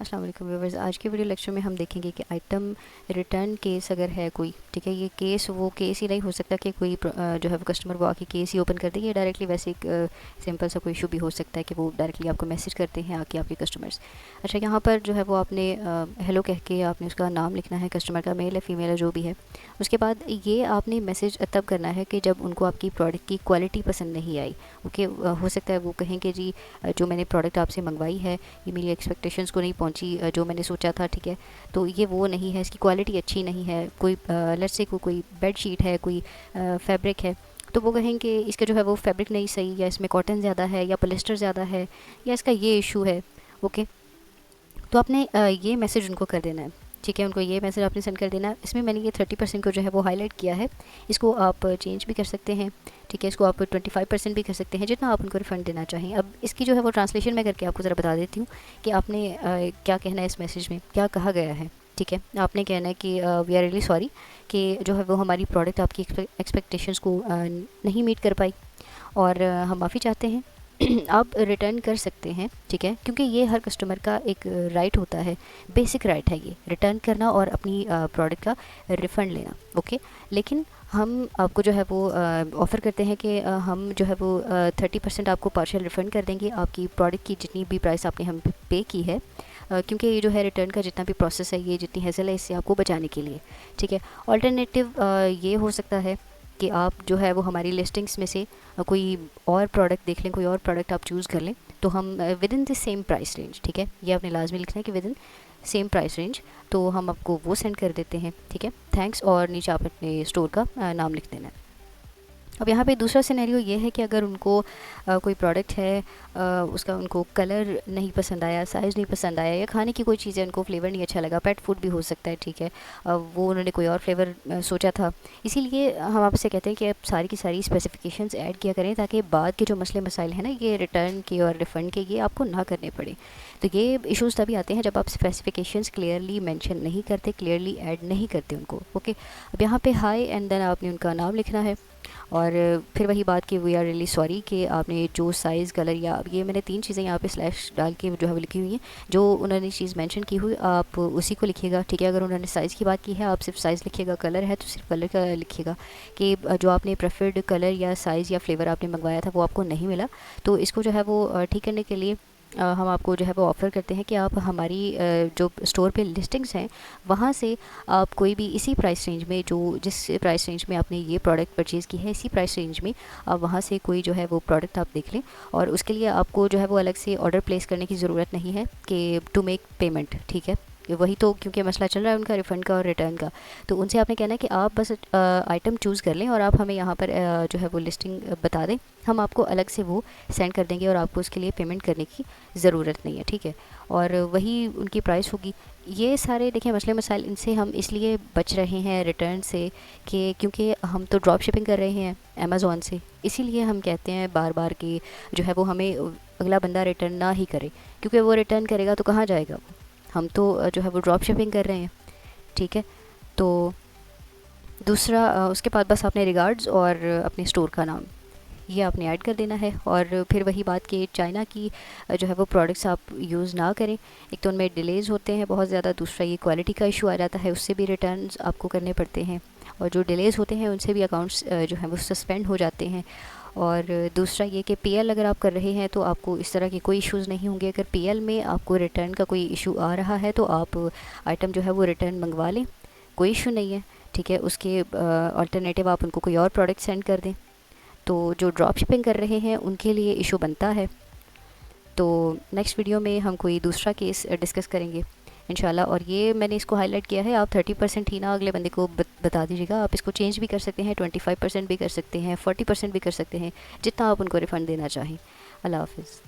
अस्सलाम वालेकुम व्यूअर्स। आज के वीडियो लेक्चर में हम देखेंगे कि आइटम रिटर्न केस अगर है कोई, ठीक है, ये केस वो केस ही नहीं हो सकता कि कोई जो है वो कस्टमर वो आके केस ही ओपन कर दे। ये डायरेक्टली वैसे एक सिंपल सा कोई इशू भी हो सकता है कि वो डायरेक्टली आपको मैसेज करते हैं आके आपके कस्टमर्स। अच्छा, यहाँ पर जो है वो आपने हेलो कह के आपने उसका नाम लिखना है, कस्टमर का मेल है फीमेल है जो भी है। उसके बाद ये आपने मैसेज तब करना है कि जब उनको आपकी प्रोडक्ट की क्वालिटी पसंद नहीं आई। ओके, हो सकता है वो कहें कि जी जो मैंने प्रोडक्ट आपसे मंगवाई है ये मेरी एक्सपेक्टेशंस को नहीं पहुंची, जो मैंने सोचा था, ठीक है, तो ये वो नहीं है, इसकी क्वालिटी अच्छी नहीं है। कोई लेट्स से कोई बेड शीट है, कोई फैब्रिक है, तो वो कहेंगे इसका जो है वो फैब्रिक नहीं सही, या इसमें कॉटन ज़्यादा है, या पॉलिस्टर ज़्यादा है, या इसका ये इशू है। ओके, तो आपने ये मैसेज उनको कर देना है, ठीक है, उनको ये मैसेज आपने सेंड कर देना है। इसमें मैंने ये 30% को जो है वो हाईलाइट किया है, इसको आप चेंज भी कर सकते हैं, ठीक है, इसको आप 25% भी कर सकते हैं, जितना आप उनको रिफ़ंड देना चाहें। अब इसकी जो है वो ट्रांसलेशन मैं करके आपको ज़रा बता देती हूँ कि आपने क्या कहना है इस मैसेज में, क्या कहा गया है। ठीक है, आपने कहना है कि वी आर रियली सॉरी कि जो है वो हमारी प्रोडक्ट आपकी एक्सपेक्टेशंस को नहीं मीट कर पाई, और हम माफ़ी चाहते हैं। आप रिटर्न कर सकते हैं, ठीक है, क्योंकि ये हर कस्टमर का एक राइट होता है, बेसिक राइट है ये रिटर्न करना और अपनी प्रोडक्ट का रिफ़ंड लेना। ओके, लेकिन हम आपको जो है वो ऑफ़र करते हैं कि हम जो है वो 30% आपको पार्शियल रिफ़ंड कर देंगे आपकी प्रोडक्ट की जितनी भी प्राइस आपने हम पे की है, क्योंकि ये जो है रिटर्न का जितना भी प्रोसेस है, ये जितनी हैसल है, इससे आपको बचाने के लिए। ठीक है, ऑल्टरनेटिव ये हो सकता है कि आप जो है वो हमारी लिस्टिंग्स में से कोई और प्रोडक्ट देख लें, कोई और प्रोडक्ट आप चूज़ कर लें, तो हम with in the same price range, ठीक है, ये आपने लाजमी लिखना है कि with in same price range, तो हम आपको वो सेंड कर देते हैं। ठीक है, थैंक्स, और नीचे आप अपने स्टोर का नाम लिख देना है। अब यहाँ पे दूसरा सिनेरियो ये है कि अगर उनको कोई प्रोडक्ट है, उसका उनको कलर नहीं पसंद आया, साइज़ नहीं पसंद आया, या खाने की कोई चीज़ है उनको फ्लेवर नहीं अच्छा लगा, पेट फूड भी हो सकता है, ठीक है, वो उन्होंने कोई और फ्लेवर सोचा था, इसीलिए हम आपसे कहते हैं कि आप सारी की सारी स्पेसिफिकेशंस ऐड किया करें, ताकि बाद के जो मसले मसाइल हैं ना, ये रिटर्न के और रिफ़ंड के, ये आपको ना करने पड़े। तो ये इशूज़ तभी आते हैं जब आप स्पेसिफिकेशंस क्लियरली मेंशन नहीं करते, क्लियरली ऐड नहीं करते उनको। ओके, अब यहाँ पे हाय एंड देन आपने उनका नाम लिखना है, और फिर वही बात कि वी आर रियली सॉरी कि आपने जो साइज़ कलर, या ये मैंने 3 चीज़ें यहाँ पे स्लैश डाल के जो है वो लिखी हुई हैं, जो उन्होंने चीज़ मेंशन की हुई आप उसी को लिखिएगा। ठीक है, अगर उन्होंने साइज़ की बात की है आप सिर्फ साइज़ लिखिएगा, कलर है तो सिर्फ कलर का लिखिएगा कि जो आपने प्रेफर्ड कलर या साइज़ या फ्लेवर आपने मंगवाया था वो आपको नहीं मिला। तो इसको जो है वो ठीक करने के लिए हम आपको जो है वो ऑफ़र करते हैं कि आप हमारी जो स्टोर पे लिस्टिंग्स हैं वहाँ से आप कोई भी इसी प्राइस रेंज में, जो जिस प्राइस रेंज में आपने ये प्रोडक्ट परचेज़ की है, इसी प्राइस रेंज में आप वहाँ से कोई जो है वो प्रोडक्ट आप देख लें, और उसके लिए आपको जो है वो अलग से ऑर्डर प्लेस करने की ज़रूरत नहीं है कि टू मेक पेमेंट। ठीक है, वही तो, क्योंकि मसला चल रहा है उनका रिफ़ंड का और रिटर्न का, तो उनसे आपने कहना है कि आप बस आइटम चूज़ कर लें और आप हमें यहाँ पर जो है वो लिस्टिंग बता दें, हम आपको अलग से वो सेंड कर देंगे और आपको उसके लिए पेमेंट करने की ज़रूरत नहीं है। ठीक है, और वही उनकी प्राइस होगी। ये सारे देखें मसले मसाइल, इनसे हम इसलिए बच रहे हैं रिटर्न से कि क्योंकि हम तो ड्रॉप शिपिंग कर रहे हैं अमेज़ॉन से, इसीलिए हम कहते हैं बार बार कि जो है वो हमें अगला बंदा रिटर्न ना ही करे, क्योंकि वो रिटर्न करेगा तो कहाँ जाएगा वो, हम तो जो है वो ड्रॉप शिपिंग कर रहे हैं। ठीक है, तो दूसरा उसके बाद बस आपने रिगार्ड्स और अपने स्टोर का नाम ये आपने ऐड कर देना है, और फिर वही बात कि चाइना की जो है वो प्रोडक्ट्स आप यूज़ ना करें। एक तो उनमें डिलेज़ होते हैं बहुत ज़्यादा, दूसरा ये क्वालिटी का इशू आ जाता है, उससे भी रिटर्न्स आपको करने पड़ते हैं, और जो डिलेज़ होते हैं उनसे भी अकाउंट्स जो है वो सस्पेंड हो जाते हैं। और दूसरा ये कि पीएल अगर आप कर रहे हैं तो आपको इस तरह के कोई इश्यूज़ नहीं होंगे। अगर पीएल में आपको रिटर्न का कोई इशू आ रहा है तो आप आइटम जो है वो रिटर्न मंगवा लें, कोई इशू नहीं है। ठीक है, उसके अल्टरनेटिव आप उनको कोई और प्रोडक्ट सेंड कर दें। तो जो ड्रॉप शिपिंग कर रहे हैं उनके लिए इशू बनता है। तो नेक्स्ट वीडियो में हम कोई दूसरा केस डिस्कस करेंगे इंशाल्लाह, और ये मैंने इसको हाईलाइट किया है, आप 30% ही ना अगले बंदे को बता दीजिएगा, आप इसको चेंज भी कर सकते हैं, 25% भी कर सकते हैं, 40% भी कर सकते हैं, जितना आप उनको रिफ़ंड देना चाहें। अल्लाह हाफ़िज़।